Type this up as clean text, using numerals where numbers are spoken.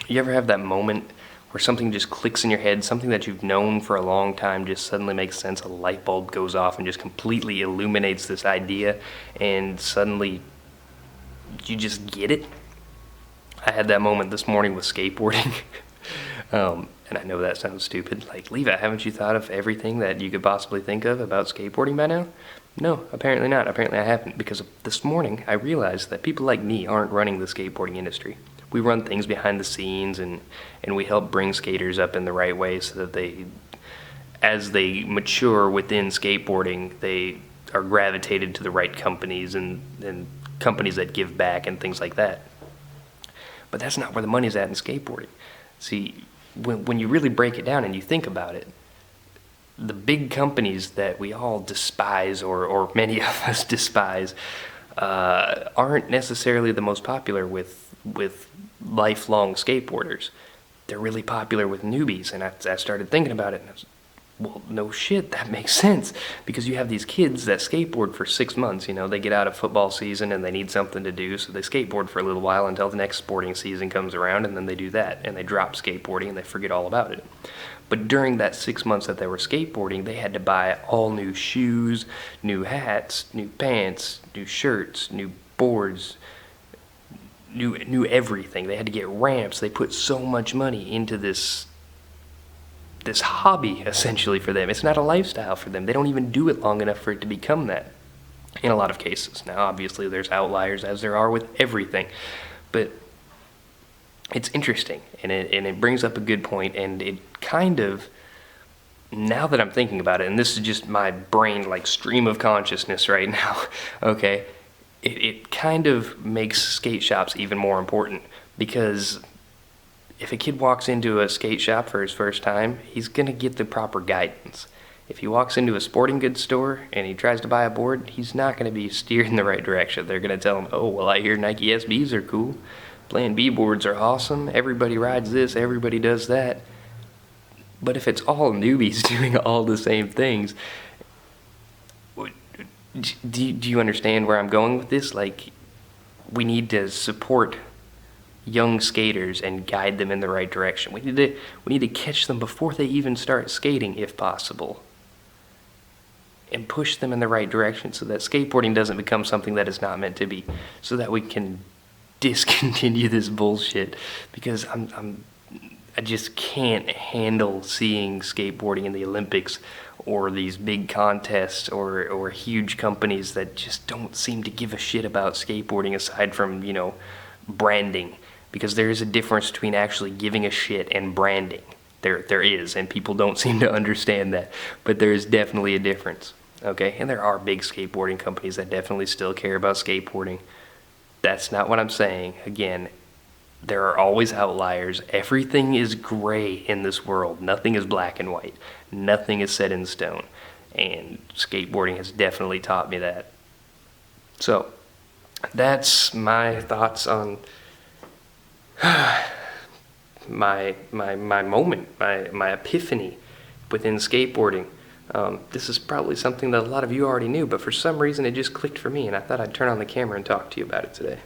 You ever have that moment where something just clicks in your head, something that you've known for a long time just suddenly makes sense, a light bulb goes off and just completely illuminates this idea, and suddenly you just get it? I had that moment this morning with skateboarding. And I know that sounds stupid. Like, Levi, haven't you thought of everything that you could possibly think of about skateboarding by now? No, apparently not. Apparently I haven't, because this morning I realized that people like me aren't running the skateboarding industry. We run things behind the scenes, and we help bring skaters up in the right way so that they, as they mature within skateboarding, they are gravitated to the right companies and companies that give back and things like that. But that's not where the money's at in skateboarding. See, when you really break it down and you think about it, the big companies that we all despise, or many of us despise, aren't necessarily the most popular with lifelong skateboarders. They're really popular with newbies, and I started thinking about it, and I was, well, no shit, that makes sense, because you have these kids that skateboard for 6 months. They get out of football season and they need something to do, so they skateboard for a little while until the next sporting season comes around, and then they do that, and they drop skateboarding and they forget all about it. But during that 6 months that they were skateboarding, they had to buy all new shoes, new hats, new pants, new shirts, new boards, new everything. They had to get ramps. They put so much money into this hobby, essentially, for them. It's not a lifestyle for them. They don't even do it long enough for it to become that, in a lot of cases. Now, obviously, there's outliers, as there are with everything, but it's interesting, and it brings up a good point, and it kind of, now that I'm thinking about it, and this is just my brain, like, stream of consciousness right now, okay, it kind of makes skate shops even more important, because if a kid walks into a skate shop for his first time, he's going to get the proper guidance. If he walks into a sporting goods store and he tries to buy a board, he's not going to be steered in the right direction. They're going to tell him, oh, well, I hear Nike SBs are cool. Plan B boards are awesome. Everybody rides this. Everybody does that. But if it's all newbies doing all the same things, do you understand where I'm going with this? Like, we need to support young skaters and guide them in the right direction. We need to catch them before they even start skating, if possible, and push them in the right direction so that skateboarding doesn't become something that is not meant to be, so that we can discontinue this bullshit, because I just can't handle seeing skateboarding in the Olympics or these big contests or huge companies that just don't seem to give a shit about skateboarding aside from, branding. Because there is a difference between actually giving a shit and branding. There is, and people don't seem to understand that. But there is definitely a difference, okay? And there are big skateboarding companies that definitely still care about skateboarding. That's not what I'm saying. Again, there are always outliers. Everything is gray in this world. Nothing is black and white. Nothing is set in stone. And skateboarding has definitely taught me that. So, that's my thoughts on my moment, my epiphany within skateboarding. This is probably something that a lot of you already knew, but for some reason it just clicked for me, and I thought I'd turn on the camera and talk to you about it today.